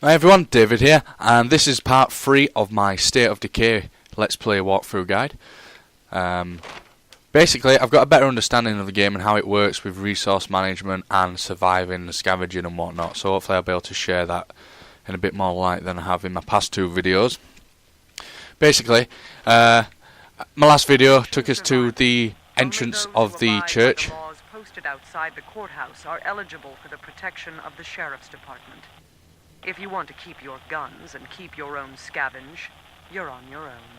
Hi everyone, David here, and this is part 3 of my State of Decay Let's Play walkthrough guide. Basically, I've got a better understanding of the game and how it works with resource management and surviving and scavenging and whatnot, so hopefully I'll be able to share that in a bit more light than I have in my past 2 videos. Basically, my last video took us to the entrance of the church. Posted outside the courthouse are eligible for the protection of the Sheriff's Department. If you want to keep your guns and keep your own scavenge, you're on your own.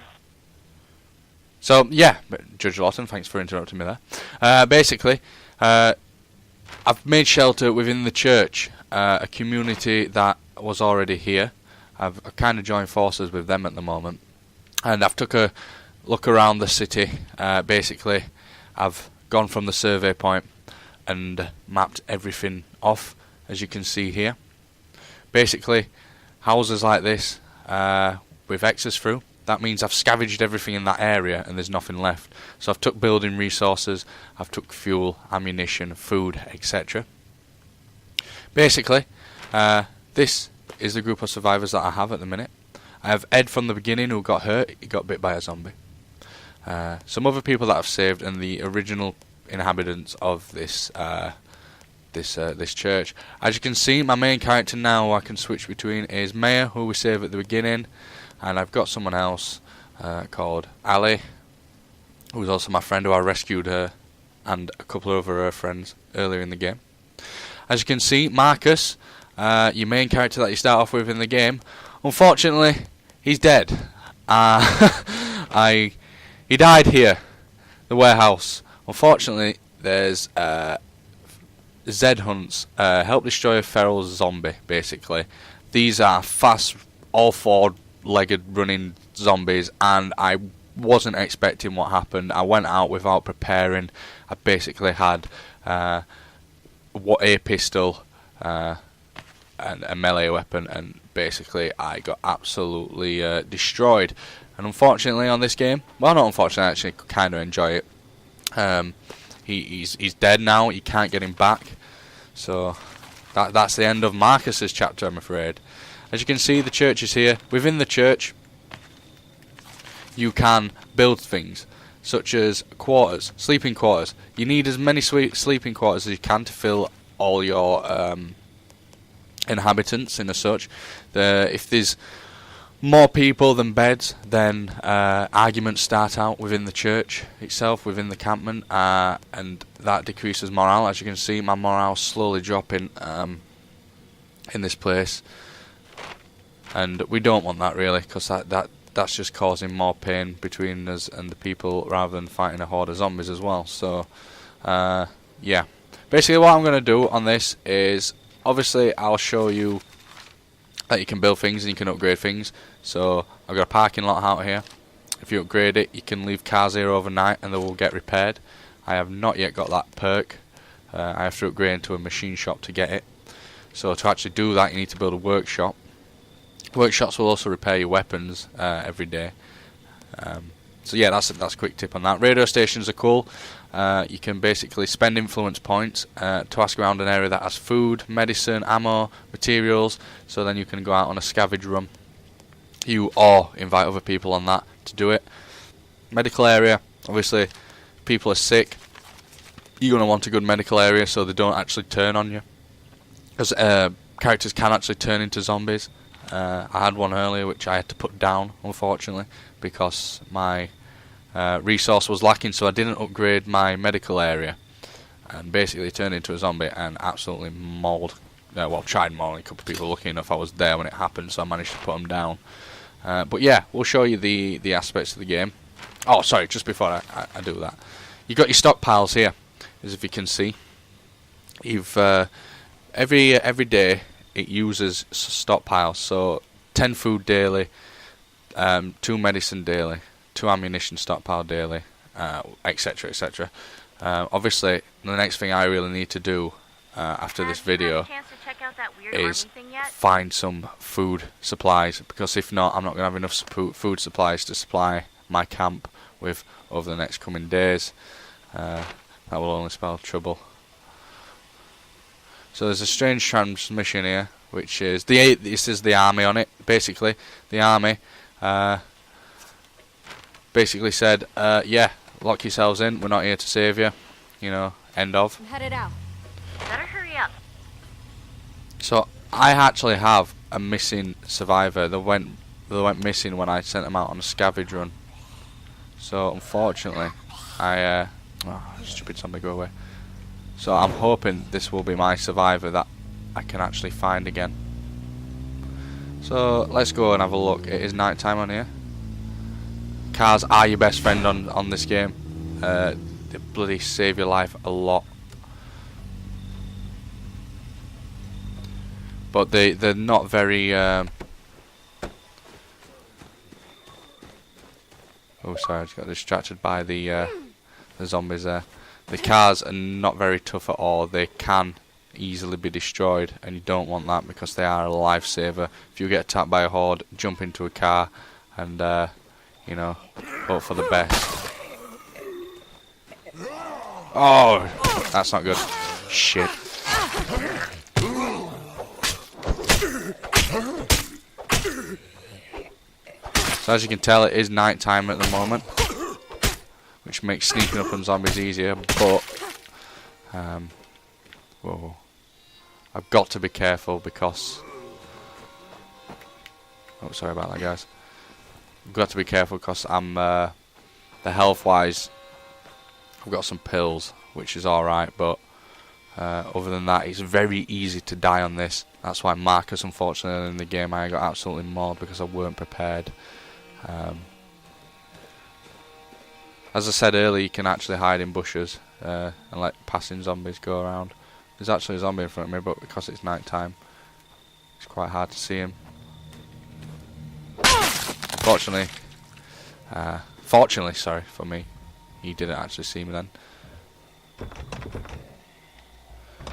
So, yeah, Judge Lawton, thanks for interrupting me there. Basically, I've made shelter within the church, a community that was already here. I've kind of joined forces with them at the moment. And I've took a look around the city. Basically, I've gone from the survey point and mapped everything off, as you can see here. Basically, houses like this with X's through, that means I've scavenged everything in that area and there's nothing left. So I've took building resources, I've took fuel, ammunition, food, etc. Basically, this is the group of survivors that I have at the minute. I have Ed from the beginning who got hurt, he got bit by a zombie. Some other people that I've saved and the original inhabitants of this this church. As you can see, my main character now I can switch between is Maya, who we saved at the beginning, and I've got someone else called Ali, who's also my friend, who I rescued her and a couple of her friends earlier in the game. As you can see, Marcus, your main character that you start off with in the game, unfortunately he's dead. He died here, the warehouse. Unfortunately, there's Zed hunts, help destroy a feral zombie, basically. These are fast, all four-legged running zombies, and I wasn't expecting what happened. I went out without preparing. I basically had a pistol and a melee weapon, and basically I got absolutely destroyed. And unfortunately on this game, well, not unfortunately, I actually kind of enjoy it. He's dead now, you can't get him back. So that's the end of Marcus's chapter, I'm afraid. As you can see, the church is here. Within the church, you can build things, such as quarters, sleeping quarters. You need as many sleeping quarters as you can to fill all your inhabitants, in as such. If there's more people than beds, then arguments start out within the church itself, within the campment, and that decreases morale. As you can see, my morale's slowly dropping in this place, and we don't want that really, because that's just causing more pain between us and the people, rather than fighting a horde of zombies as well. So yeah, basically what I'm going to do on this is, obviously I'll show you that you can build things and you can upgrade things. So I've got a parking lot out here. If you upgrade it, you can leave cars here overnight and they will get repaired. I have not yet got that perk. I have to upgrade into a machine shop to get it. So to actually do that, you need to build a workshop. Workshops will also repair your weapons every day. So yeah, that's a quick tip on that. Radio stations are cool. You can basically spend influence points to ask around an area that has food, medicine, ammo, materials, so then you can go out on a scavenge run. You or invite other people on that to do it. Medical area, obviously, if people are sick, you're going to want a good medical area so they don't actually turn on you. Because characters can actually turn into zombies. I had one earlier which I had to put down, unfortunately, because my resource was lacking, so I didn't upgrade my medical area, and basically turned into a zombie and absolutely mauled. Well, tried mauling a couple of people. Lucky enough I was there when it happened, so I managed to put them down. But yeah, we'll show you the aspects of the game. Oh, sorry, just before I do that, you got your stockpiles here, as if you can see. You've every day it uses stockpiles, so 10 food daily, 2 medicine daily, 2 ammunition stockpile daily, etc, etc. Obviously, the next thing I really need to do after this video is find some food supplies, because if not, I'm not going to have enough food supplies to supply my camp with over the next coming days. That will only spell trouble. So there's a strange transmission here. which is this is the army on it. Basically, the army basically said, yeah, lock yourselves in. We're not here to save you. You know, end of. I'm headed out. Better hurry up. So I actually have a missing survivor. They went missing when I sent them out on a scavenge run. So unfortunately, stupid zombie, go away. So I'm hoping this will be my survivor that I can actually find again. So let's go and have a look. It is night time on here. Cars are your best friend on this game. They bloody save your life a lot. But they're not very oh sorry, I just got distracted by the zombies there. The cars are not very tough at all. They can easily be destroyed, and you don't want that because they are a lifesaver. If you get attacked by a horde, jump into a car and you know, hope for the best. Oh, that's not good. Shit. So as you can tell, it is night time at the moment, which makes sneaking up on zombies easier, but whoa, I've got to be careful because oh, sorry about that, guys. I've got to be careful because I'm the health wise, I've got some pills, which is alright, but other than that, it's very easy to die on this. That's why Marcus, unfortunately, in the game I got absolutely mauled because I weren't prepared. As I said earlier, you can actually hide in bushes and let passing zombies go around. There's actually a zombie in front of me, but because it's night time, it's quite hard to see him. Fortunately, sorry for me, he didn't actually see me then.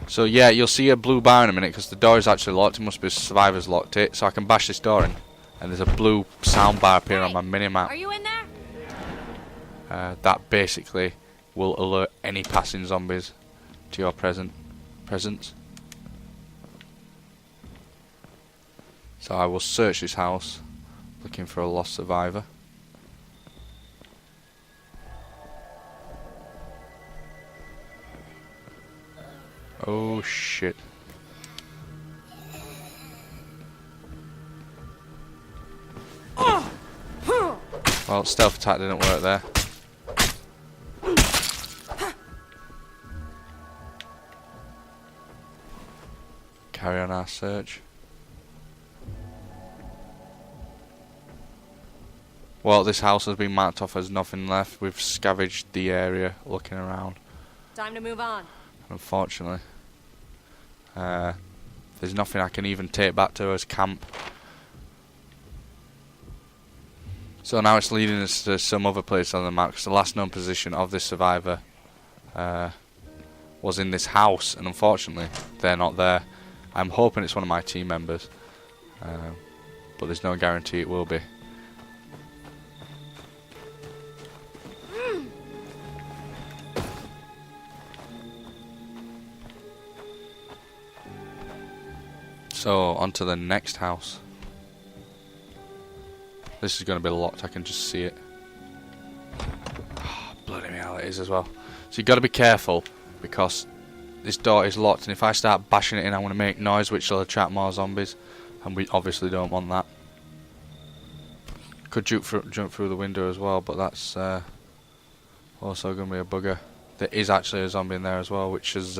So yeah, you'll see a blue bar in a minute because the door is actually locked. It must be survivors locked it. So I can bash this door in, and there's a blue sound bar appearing on my minimap. Are you in there? That basically will alert any passing zombies to your presence. So I will search this house, looking for a lost survivor. Oh shit. Well, stealth attack didn't work there. Carry on our search. Well, this house has been marked off as nothing left. We've scavenged the area, looking around. Time to move on. Unfortunately, there's nothing I can even take back to as camp. So now it's leading us to some other place on the map, because the last known position of this survivor was in this house, and unfortunately they're not there. I'm hoping it's one of my team members, but there's no guarantee it will be. So, on to the next house. This is going to be locked, I can just see it. Oh, bloody hell, it is as well. So you've got to be careful, because this door is locked, and if I start bashing it in, I'm going to make noise, which will attract more zombies, and we obviously don't want that. Could jump through the window as well, but that's also going to be a bugger. There is actually a zombie in there as well, which is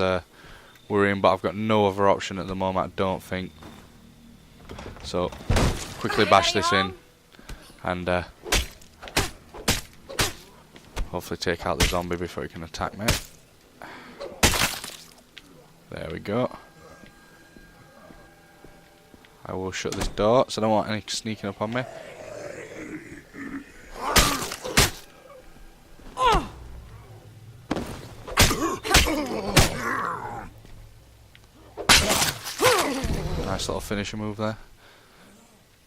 worrying, but I've got no other option at the moment, I don't think. So, quickly bash this in, and hopefully take out the zombie before he can attack me. There we go. I will shut this door, so I don't want any sneaking up on me. Nice little finisher move there.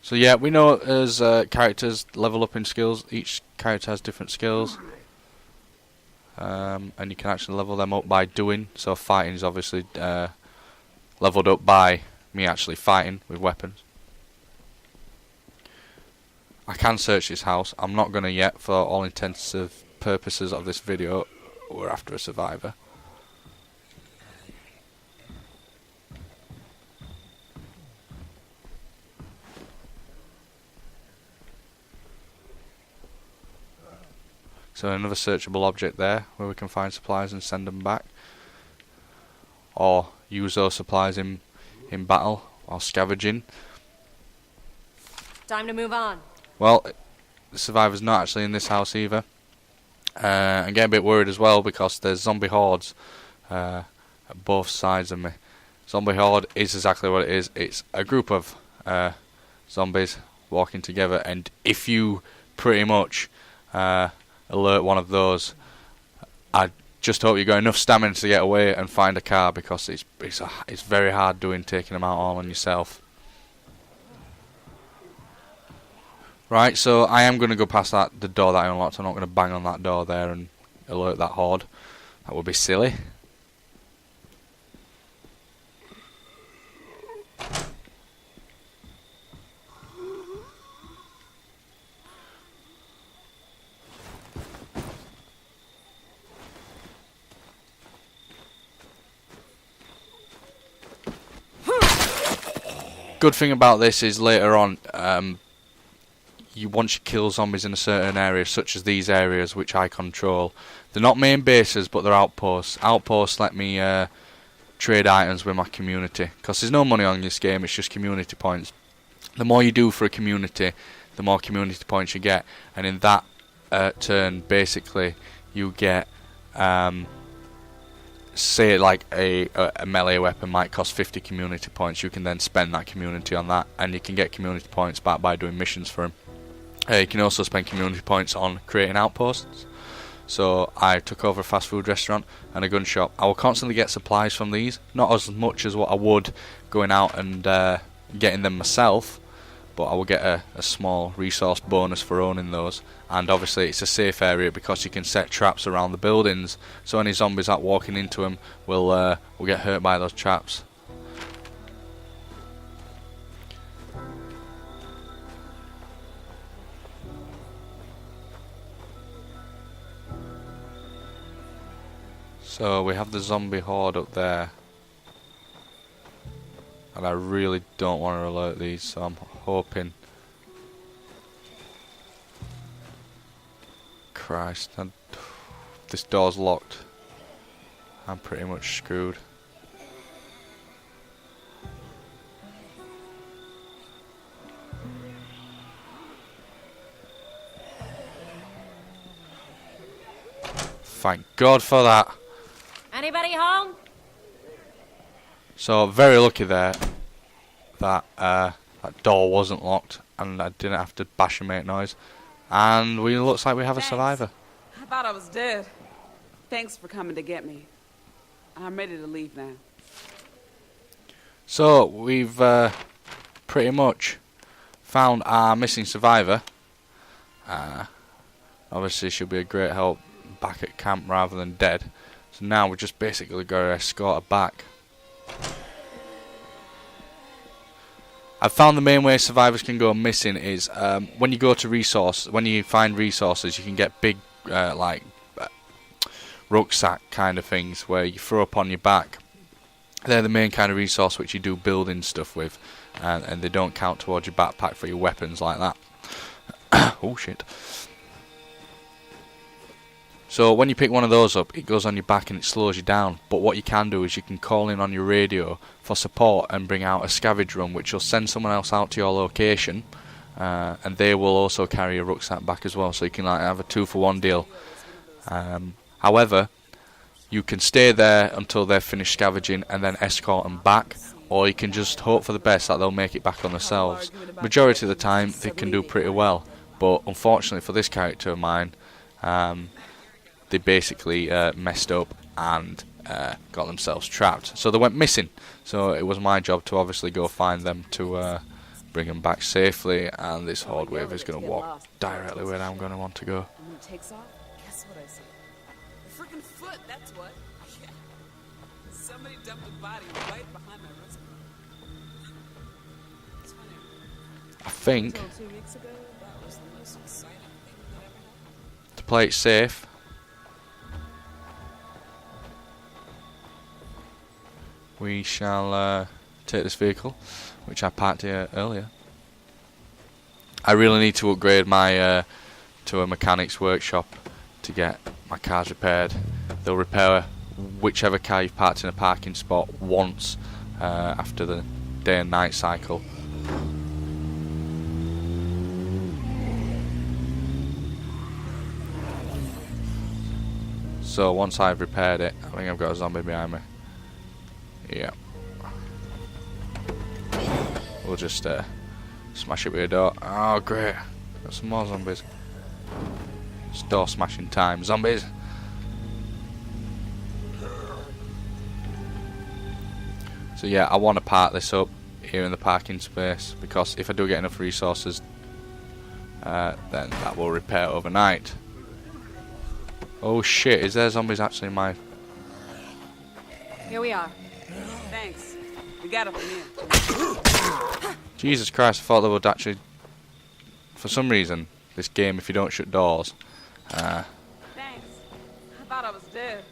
So yeah, we know as characters level up in skills, each character has different skills. And you can actually level them up by doing. So fighting is obviously leveled up by me actually fighting with weapons. I can search this house. I'm not going to yet, for all intents and purposes of this video. We're after a survivor. So another searchable object there, where we can find supplies and send them back. Or use those supplies in battle, or scavenging. Time to move on. Well, the survivor's not actually in this house either. I'm getting a bit worried as well, because there's zombie hordes at both sides of me. Zombie horde is exactly what it is. It's a group of zombies walking together, and if you pretty much alert one of those, I just hope you got enough stamina to get away and find a car, because it's very hard taking them out all on yourself. Right, so I am going to go past the door that I unlocked. I'm not going to bang on that door there and alert that horde. That would be silly. Good thing about this is later on, once you kill zombies in a certain area, such as these areas which I control, they're not main bases, but they're outposts. Outposts let me trade items with my community, because there's no money on this game, it's just community points. The more you do for a community, the more community points you get, and in that turn, basically, you get, say like a melee weapon might cost 50 community points. You can then spend that community on that, and you can get community points back by doing missions for them. You can also spend community points on creating outposts. So I took over a fast food restaurant and a gun shop. I will constantly get supplies from these, not as much as what I would going out and getting them myself, but I will get a small resource bonus for owning those. And obviously it's a safe area, because you can set traps around the buildings, so any zombies that walking into them will get hurt by those traps. So we have the zombie horde up there, and I really don't want to alert these, so I'm hoping. Christ, this door's locked. I'm pretty much screwed. Thank God for that. Anybody home? So very lucky there that that door wasn't locked and I didn't have to bash and make noise. And looks like we have a survivor. I thought I was dead. Thanks for coming to get me. I'm ready to leave now. So we've pretty much found our missing survivor. Obviously she'll be a great help back at camp rather than dead. So now we're just basically going to escort her back. I've found the main way survivors can go missing is when you find resources, you can get big rucksack kind of things where you throw up on your back. They're the main kind of resource which you do building stuff with, and they don't count towards your backpack for your weapons like that. Oh shit. So when you pick one of those up, it goes on your back and it slows you down. But what you can do is you can call in on your radio for support and bring out a scavenge run, which will send someone else out to your location, and they will also carry a rucksack back as well. So you can have a 2-for-1 deal. However, you can stay there until they've finished scavenging and then escort them back, or you can just hope for the best that they'll make it back on themselves. Majority of the time, they can do pretty well. But unfortunately for this character of mine, they basically messed up and got themselves trapped. So they went missing. So it was my job to obviously go find them to bring them back safely. And this horde wave is going to walk directly where I'm going to want to go. And when it takes off, guess what I see? A freaking foot, that's what. Yeah. Somebody dumped a body right behind my restaurant. I think, Until 2 weeks ago, that was the most exciting thing that ever happened. to play it safe, we shall take this vehicle, which I parked here earlier. I really need to upgrade my to a mechanic's workshop to get my cars repaired. They'll repair whichever car you've parked in a parking spot once after the day and night cycle. So once I've repaired it, I think I've got a zombie behind me. Yeah. We'll just smash it with a door. Oh great, got some more zombies. It's door smashing time, zombies. So yeah, I want to park this up here in the parking space, because if I do get enough resources, then that will repair overnight. Oh shit, is there zombies actually in my... Here we are. Thanks. We got it from here. Jesus Christ, I thought they would actually... For some reason, this game, if you don't shut doors, Thanks. I thought I was dead.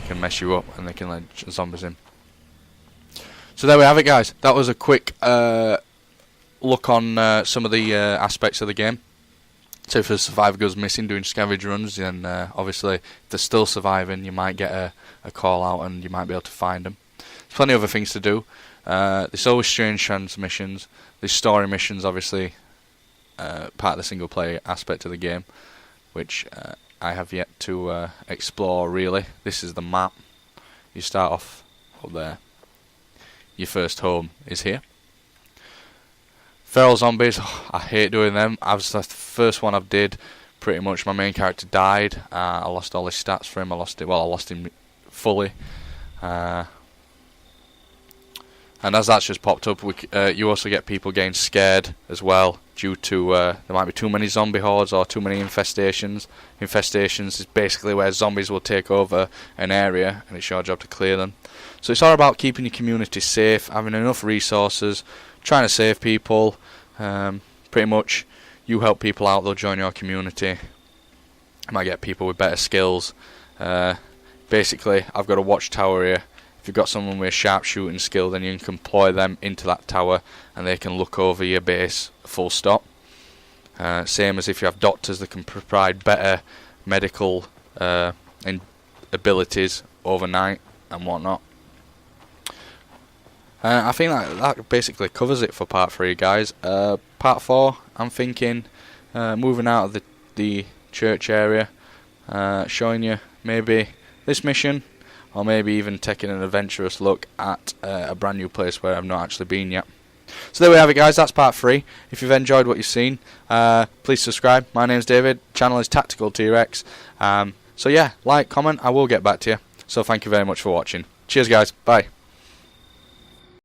can mess you up and they can let zombies in. So there we have it, guys. That was a quick look on some of the aspects of the game. So if a survivor goes missing doing scavenge runs, then obviously if they're still surviving, you might get a call out and you might be able to find them. There's plenty of other things to do. There's always strange transmissions. There's story missions, obviously, part of the single player aspect of the game, which I have yet to explore really. This is the map. You start off up there. Your first home is here. Feral zombies, I hate doing them. That's the first one I've did. Pretty much my main character died. I lost all his stats for him. I lost him fully. And as that's just popped up, you also get people getting scared as well due to there might be too many zombie hordes or too many infestations. Infestations is basically where zombies will take over an area and it's your job to clear them. So it's all about keeping your community safe, having enough resources, trying to save people. Pretty much you help people out, they'll join your community. You might get people with better skills. Basically, I've got a watchtower here. If you've got someone with a sharpshooting skill, then you can employ them into that tower and they can look over your base full stop. Same as if you have doctors that can provide better medical abilities overnight and whatnot. I think that basically covers it for part 3, guys. Part 4, I'm thinking moving out of the church area, showing you maybe this mission, or maybe even taking an adventurous look at a brand new place where I've not actually been yet. So there we have it, guys. That's part 3. If you've enjoyed what you've seen, please subscribe. My name's David. Channel is TheTacticalTREX. So yeah, like, comment. I will get back to you. So thank you very much for watching. Cheers, guys. Bye.